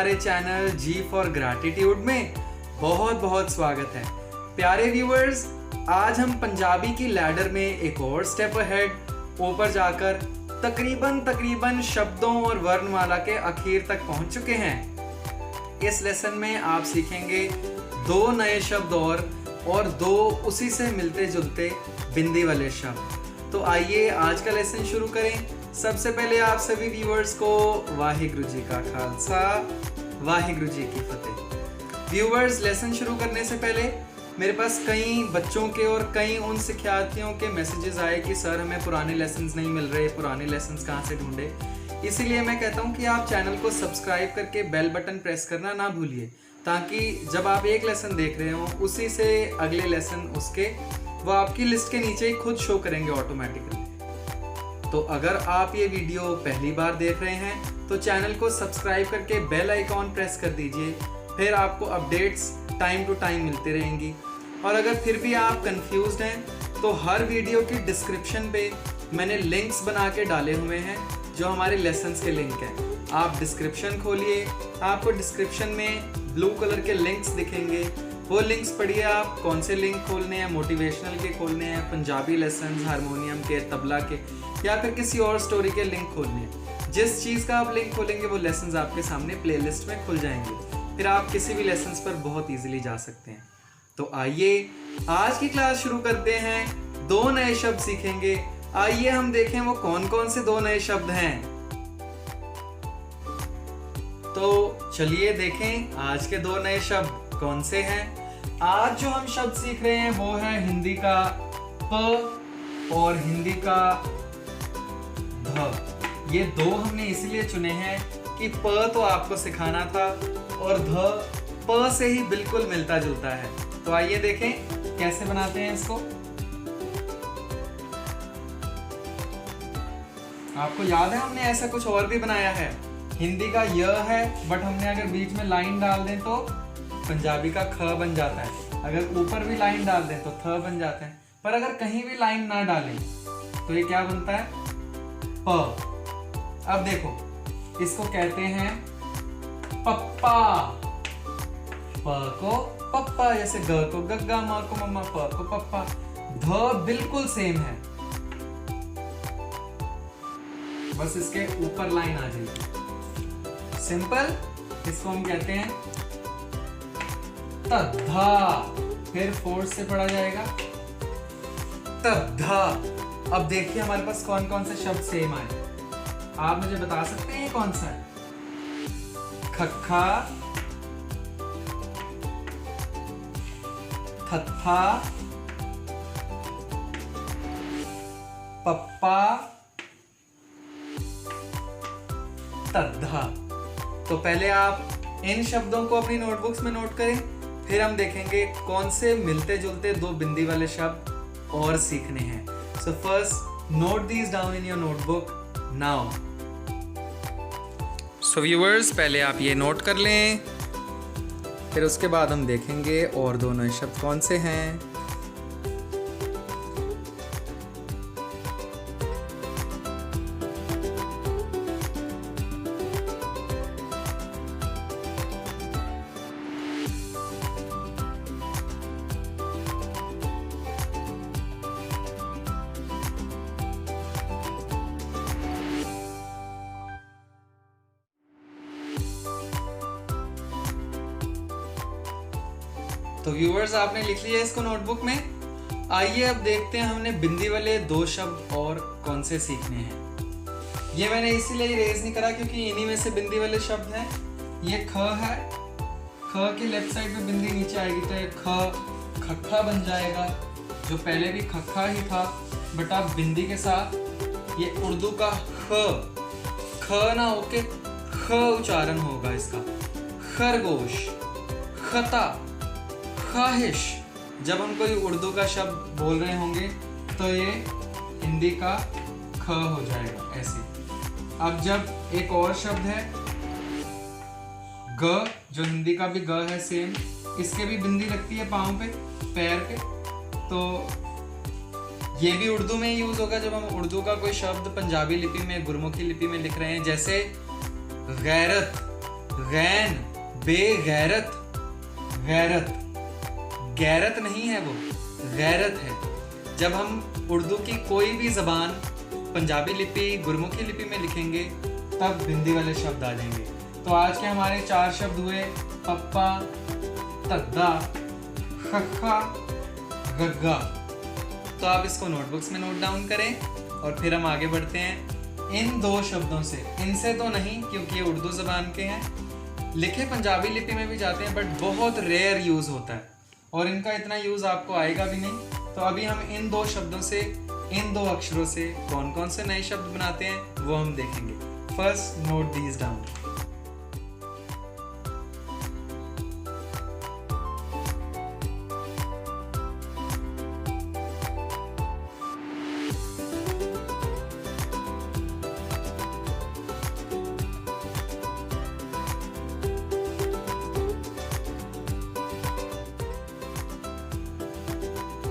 हमारे channel ji for gratitude में बहुत बहुत स्वागत है। प्यारे व्यूअर्स, आज हम पंजाबी की लैडर में एक और स्टेप अहेड ऊपर जाकर तकरीबन शब्दों और वर्णमाला के आखिर तक पहुंच चुके हैं। इस लेसन में आप सीखेंगे दो नए शब्द और दो उसी से मिलते जुलते बिंदी वाले शब्द। तो आइए आज का लेसन शुरू करें। सबसे पहले आप सभी व्यूअर्स को वाहिगुरु जी का खालसा, वाहिगुरु जी की फतेह। व्यूअर्स, लेसन शुरू करने से पहले मेरे पास कई बच्चों के और कई उन शिक्षार्थियों के मैसेजेस आए कि सर हमें पुराने लेसन्स नहीं मिल रहे, पुराने लेसन्स कहाँ से ढूंढे। इसीलिए मैं कहता हूँ कि आप चैनल को सब्सक्राइब करके बेल बटन प्रेस करना ना भूलिए, ताकि जब आप एक लेसन देख रहे हो उसी से अगले लेसन उसके वो आपकी लिस्ट के नीचे ही खुद शो करेंगे ऑटोमेटिकली। तो अगर आप ये वीडियो पहली बार देख रहे हैं तो चैनल को सब्सक्राइब करके बेल आइकॉन प्रेस कर दीजिए, फिर आपको अपडेट्स टाइम टू टाइम मिलती रहेंगी। और अगर फिर भी आप कंफ्यूज्ड हैं तो हर वीडियो की डिस्क्रिप्शन पे मैंने लिंक्स बना के डाले हुए हैं जो हमारे लेसन्स के लिंक हैं। आप डिस्क्रिप्शन खोलिए, आपको डिस्क्रिप्शन में ब्लू कलर के लिंक्स दिखेंगे, वो लिंक्स पढ़िए। आप कौन से लिंक खोलने हैं, मोटिवेशनल के खोलने हैं, पंजाबी लेसन्स, हारमोनियम के, तबला के, या फिर किसी और स्टोरी के लिंक खोलने हैं। जिस चीज़ का आप लिंक खोलेंगे वो लेसन्स आपके सामने प्लेलिस्ट में खुल जाएंगे, फिर आप किसी भी लेसन्स पर बहुत ईजिली जा सकते हैं। तो आइए आज की क्लास शुरू करते हैं। दो नए शब्द सीखेंगे। आइए हम देखें वो कौन कौन से दो नए शब्द हैं। तो चलिए देखें आज के दो नए शब्द कौन से हैं। आज जो हम शब्द सीख रहे हैं वो है हिंदी का प और हिंदी का ध। ये दो हमने इसलिए चुने हैं कि प तो आपको सिखाना था और ध प से ही बिल्कुल मिलता जुलता है। तो आइए देखें कैसे बनाते हैं इसको। आपको याद है हमने ऐसा कुछ और भी बनाया है। हिंदी का य है, बट हमने अगर बीच में लाइन डाल दें तो पंजाबी का ख बन जाता है। अगर ऊपर भी लाइन डाल दें तो थ बन जाता है। पर अगर कहीं भी लाइन ना डालें तो ये क्या बनता है? प। अब देखो, इसको कहते हैं पप्पा। प को पप्पा, जैसे ग को गग्गा, माँ को मम्मा, प को पप्पा। ध बिल्कुल सेम है, बस इसके ऊपर लाइन आ जाएगी। सिंपल। इसको हम कहते हैं तद्धा, फिर फोर्स से पढ़ा जाएगा तद्धा। अब देखिए हमारे पास कौन कौन से शब्द सेम आए। आप मुझे बता सकते हैं ये कौन सा है? खखा, थत्था, पप्पा, तद्धा। तो पहले आप इन शब्दों को अपनी नोटबुक्स में नोट करें, फिर हम देखेंगे कौन से मिलते जुलते दो बिंदी वाले शब्द और सीखने हैं। So first note these down in your notebook now. So viewers, पहले आप ये नोट कर लें, फिर उसके बाद हम देखेंगे और दो नए शब्द कौन से हैं। तो व्यूअर्स, आपने लिख लिया इसको नोटबुक में। आइए अब देखते हैं हमने बिंदी वाले दो शब्द और कौन से सीखने हैं। ये मैंने इसीलिए इरेज नहीं करा क्योंकि इन्हीं में से बिंदी वाले शब्द हैं। ये ख है, ख की लेफ्ट साइड में बिंदी नीचे आएगी तो ये ख खखा बन जाएगा, जो पहले भी खखा ही था, बट अब बिंदी के साथ ये उर्दू का ख ना होके ख उच्चारण होगा इसका। खरगोश, खता, ख्वाहिश। जब हम कोई उर्दू का शब्द बोल रहे होंगे तो ये हिंदी का ख हो जाएगा ऐसे। अब जब एक और शब्द है ग, जो हिंदी का भी ग है सेम, इसके भी बिंदी लगती है पाँव पे, पैर पे, तो ये भी उर्दू में यूज होगा जब हम उर्दू का कोई शब्द पंजाबी लिपि में, गुरमुखी लिपि में लिख रहे हैं। जैसे गैरत, गैन, बेगैरत, गैरत, गैरत नहीं है वो, गैरत है। जब हम उर्दू की कोई भी ज़बान पंजाबी लिपि, गुरमुखी लिपि में लिखेंगे तब बिंदी वाले शब्द आ जाएंगे। तो आज के हमारे 4 शब्द हुए पप्पा, तद्दा, खखा, गग्गा। तो आप इसको नोटबुक्स में नोट डाउन करें और फिर हम आगे बढ़ते हैं इन 2 शब्दों से। इनसे तो नहीं क्योंकि ये उर्दू ज़बान के हैं, लिखे पंजाबी लिपि में भी जाते हैं बट बहुत रेयर यूज़ होता है और इनका इतना यूज़ आपको आएगा भी नहीं। तो अभी हम इन 2 शब्दों से, इन 2 अक्षरों से कौन कौन से नए शब्द बनाते हैं वो हम देखेंगे। First, note these down.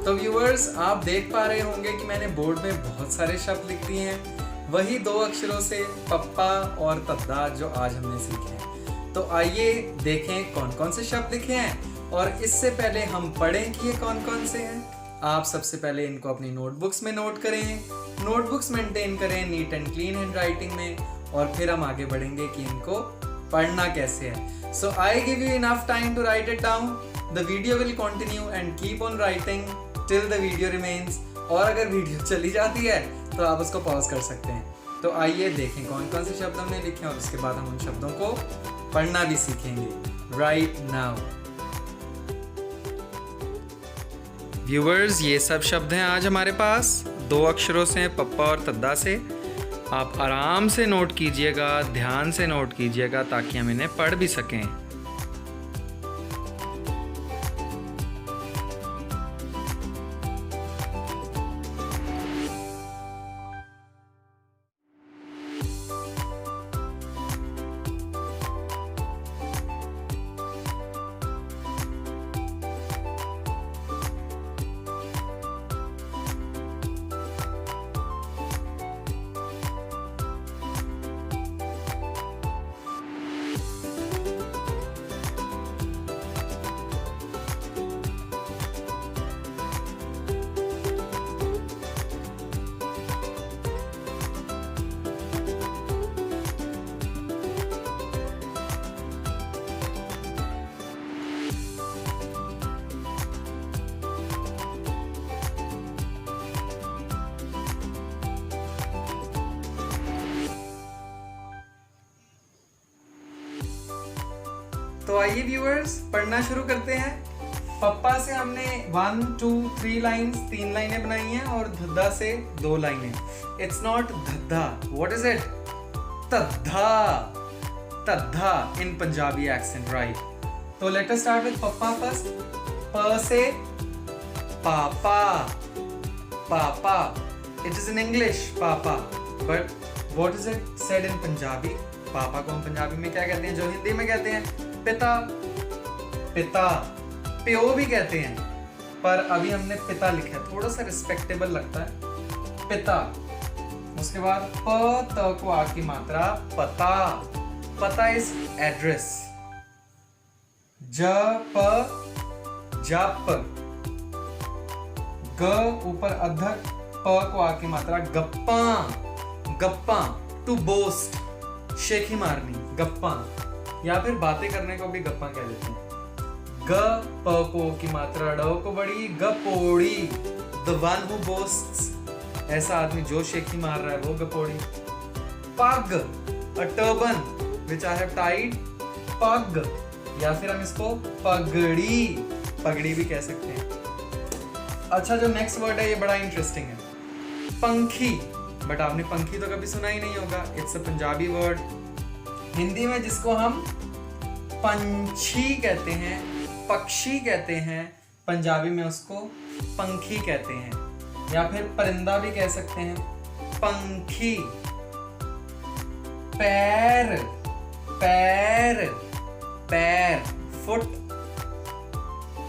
तो व्यूअर्स, आप देख पा रहे होंगे कि मैंने बोर्ड में बहुत सारे शब्द लिख दिए हैं, वही 2 अक्षरों से पप्पा और तद्दा जो आज हमने सीखे हैं। तो आइए देखें कौन कौन से शब्द लिखे हैं और इससे पहले हम पढ़ें कि ये कौन कौन से हैं। आप सबसे पहले इनको अपनी नोटबुक्स में नोट करें, नोटबुक्स मेंटेन करें neat and clean hand writing में, और फिर हम आगे बढ़ेंगे कि इनको पढ़ना कैसे है। So I give you enough time to write it down. The video will continue and keep on writing till the video remains. और अगर वीडियो चली जाती है तो आप उसको पॉज कर सकते हैं। तो आइए देखें कौन कौन से शब्द हमने लिखे और उसके बाद हम उन शब्दों को पढ़ना भी सीखेंगे राइट नाउ। व्यूअर्स, ये सब शब्द हैं आज हमारे पास, 2 अक्षरों से, पप्पा और तद्दा से। आप आराम से नोट कीजिएगा, ध्यान से नोट कीजिएगा ताकि हम इन्हें पढ़ भी सकें। तो आइए व्यूअर्स, पढ़ना शुरू करते हैं। पप्पा से हमने 1 2 3 लाइन्स, 3 लाइनें बनाई हैं और धद्दा से 2 लाइनें। इट्स नॉट धद्दा, व्हाट इज इट? तद्दा, तद्दा इन पंजाबी एक्सेंट, राइट। तो लेट अस स्टार्ट विद पप्पा फर्स्ट। प से पापा, पापा। It is in English papa, but what is it said in Punjabi? पापा को हम पंजाबी में क्या कहते हैं जो हिंदी में कहते हैं? पिता, पिता। प्यो भी कहते हैं पर अभी हमने पिता लिखा है, थोड़ा सा रिस्पेक्टेबल लगता है, पिता। उसके बाद प त को आ की मात्रा, पता, पता इज एड्रेस। ज प जप, ग ऊपर अधक, प को आ की मात्रा, गप्पा, गप्पा टू बोस्ट, शेखी मारनी, गप्पा, या फिर बातें करने को भी गप्पा कह देते हैं। ग प को की मात्रा, ड को बड़ी, गपोड़ी, द वन हु बोस्ट्स, ऐसा आदमी जो शेखी मार रहा है वो गपोड़ी। पग, अ turban which I have Tide, पग, या फिर हम इसको पगड़ी, पगड़ी भी कह सकते हैं। अच्छा, जो नेक्स्ट वर्ड है ये बड़ा इंटरेस्टिंग है, पंखी। बट आपने पंखी तो कभी सुना ही नहीं होगा, it's a Punjabi word. Hindi में जिसको हम पंछी कहते हैं, पक्षी कहते हैं, पंजाबी में उसको पंखी कहते हैं, या फिर परिंदा भी कह सकते हैं, पंखी। पैर, पैर, पैर, फुट।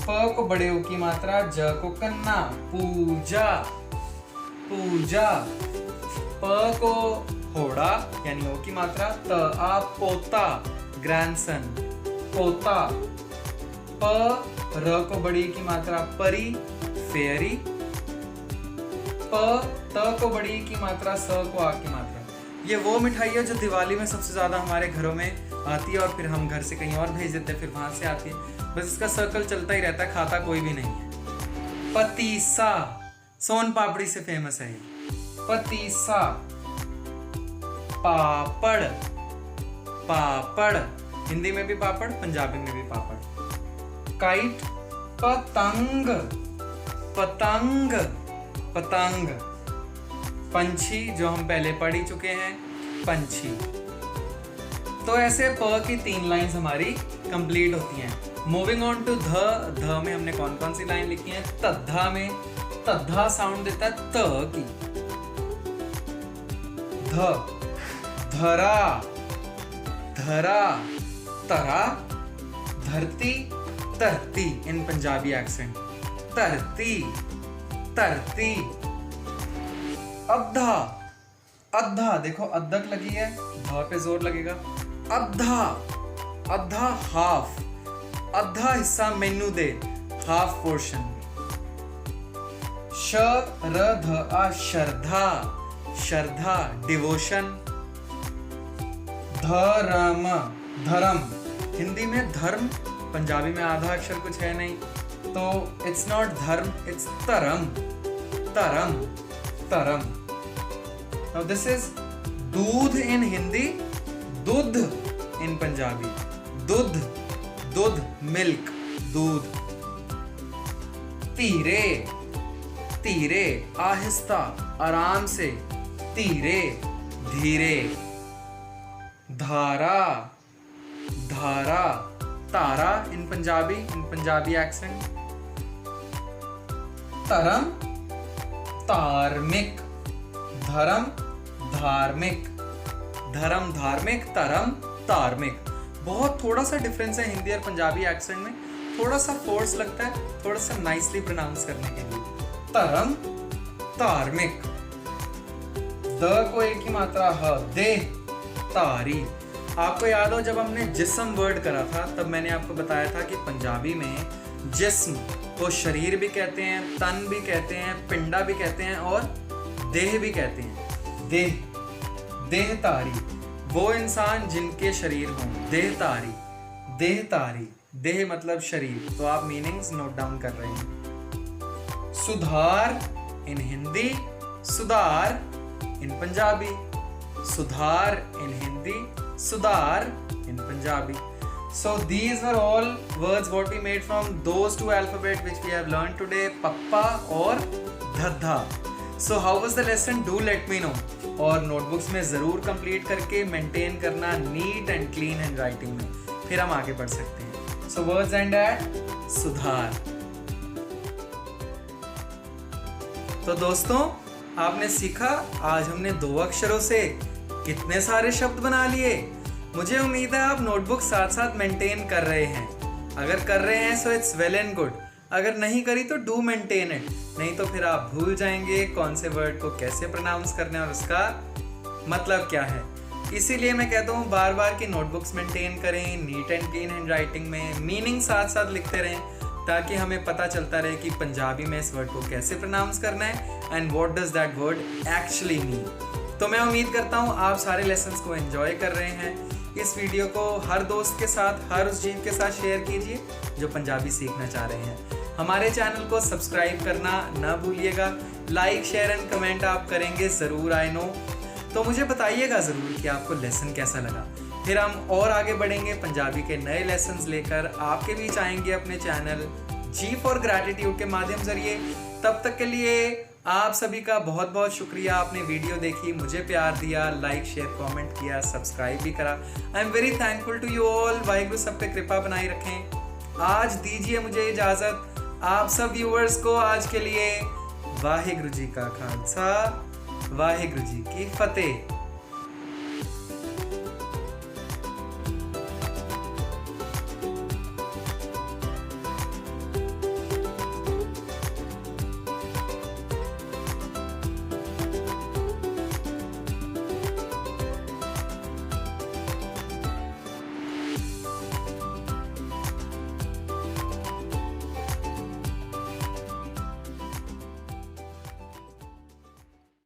प को बड़े ओ की मात्रा, ज को कन्ना, पूजा, पूजा। प को होड़ा यानी ओ की मात्रा, त आ पोता, ग्रैंडसन। पोता, प र को बड़ी की मात्रा परी, फेयरी। प त को बड़ी की मात्रा, स को आ की मात्रा। ये वो मिठाई है जो दिवाली में सबसे ज्यादा हमारे घरों में आती है और फिर हम घर से कहीं और भेज देते हैं, फिर वहां से आती है। बस इसका सर्कल चलता ही रहता है, खाता कोई भी नहीं है। पतीसा, सोन पापड़ी से फेमस है ये। पतीसा। पापड़, पापड़, हिंदी में भी पापड़, पंजाबी में भी पापड़। काइट, पतंग, पतंग, पतंग। पंछी, जो हम पहले पढ़ ही चुके हैं, पंछी। तो ऐसे प की 3 लाइंस हमारी कंप्लीट होती हैं। मूविंग ऑन टू ध। ध में हमने कौन कौन सी लाइन लिखी है? तद्धा में तद्धा साउंड देता है त की। ध, धरा, धरा, तरा, धरती, तरती इन पंजाबी एक्सेंट। तरती, तरती। अद्धा, अद्धा, देखो अद्धक लगी है, ध पे जोर लगेगा। अद्धा, अद्धा हाफ, अद्धा हिस्सा मेनू दे, हाफ पोर्शन। श र ध आ श्रद्धा, श्रद्धा डिवोशन। धर्म, धर्म, हिंदी में धर्म, पंजाबी में आधा अक्षर कुछ है नहीं, तो इट्स नॉट धर्म, इट्स तरम, तरम, तरम। नाउ दिस इज दूध इन हिंदी, दूध इन पंजाबी। दूध, दूध, मिल्क, दूध। धीरे, धीरे, आहिस्ता, आराम से, धीरे, धीरे। धारा, धारा, तारा इन पंजाबी एक्सेंट। तरम, तार्मिक, धर्म, धार्मिक, धर्म, धार्मिक, तरम, तार्मिक। बहुत थोड़ा सा डिफरेंस है हिंदी और पंजाबी एक्सेंट में, थोड़ा सा फोर्स लगता है, थोड़ा सा नाइसली प्रोनाउंस करने के लिए। तरम, तार्मिक। द को एक ही मात्रा ह, दे, तारी। आपको याद हो जब हमने जिस्म वर्ड करा था तब मैंने आपको बताया था कि पंजाबी में जिस्म को शरीर भी कहते हैं, तन भी कहते हैं, पिंडा भी कहते हैं और देह भी कहते हैं। देह, देहतारी, वो इंसान जिनके शरीर हों, देहतारी, देहतारी। देह मतलब शरीर, तो आप मीनिंग्स नोट डाउन कर रहे हैं। सुधार इन हिंदी, सुधार इन पंजाबी। सुधार इन हिंदी, सुधार in Punjabi. So these were all words what we made from those 2 alphabets which we have learned today, Pappa और Dhadha. So how was the lesson? Do let me know. और notebooks में ज़रूर complete करके maintain करना neat and clean handwriting में, फिर हम आगे बढ़ सकते हैं। So words end at सुधार। तो दोस्तों आपने सीखा, आज हमने 2 अक्षरों से कितने सारे शब्द बना लिए। मुझे उम्मीद है आप नोटबुक साथ साथ मेंटेन कर रहे हैं। अगर कर रहे हैं so it's well and good, अगर नहीं करी तो डू मेंटेन इट, नहीं तो फिर आप भूल जाएंगे कौन से वर्ड को कैसे प्रोनाउंस करना है और उसका मतलब क्या है। इसीलिए मैं कहता हूँ बार बार कि नोटबुक्स मेंटेन करें, नीट एंड क्लीन हैंडराइटिंग में, मीनिंग साथ साथ लिखते रहें ताकि हमें पता चलता रहे कि पंजाबी में इस वर्ड को कैसे प्रोनाउंस करना है and what does that word actually mean. तो मैं उम्मीद करता हूँ आप सारे लेसन्स को एंजॉय कर रहे हैं। इस वीडियो को हर दोस्त के साथ, हर उस जीव के साथ शेयर कीजिए जो पंजाबी सीखना चाह रहे हैं। हमारे चैनल को सब्सक्राइब करना ना भूलिएगा। लाइक, शेयर एंड कमेंट आप करेंगे ज़रूर, आई नो। तो मुझे बताइएगा ज़रूर कि आपको लेसन कैसा लगा। फिर हम और आगे बढ़ेंगे, पंजाबी के नए लेसन्स लेकर आपके बीच आएंगे अपने चैनल जी फॉर ग्रैटिट्यूड के माध्यम जरिए। तब तक के लिए आप सभी का बहुत बहुत शुक्रिया। आपने वीडियो देखी, मुझे प्यार दिया, लाइक, शेयर, कमेंट किया, सब्सक्राइब भी करा। I am very thankful to you all. Waheguru सब पे कृपा बनाई रखें। आज दीजिए मुझे इजाज़त। आप सब व्यूअर्स को आज के लिए वाहिगुरु जी का खालसा, वाहिगुरु जी की फतेह।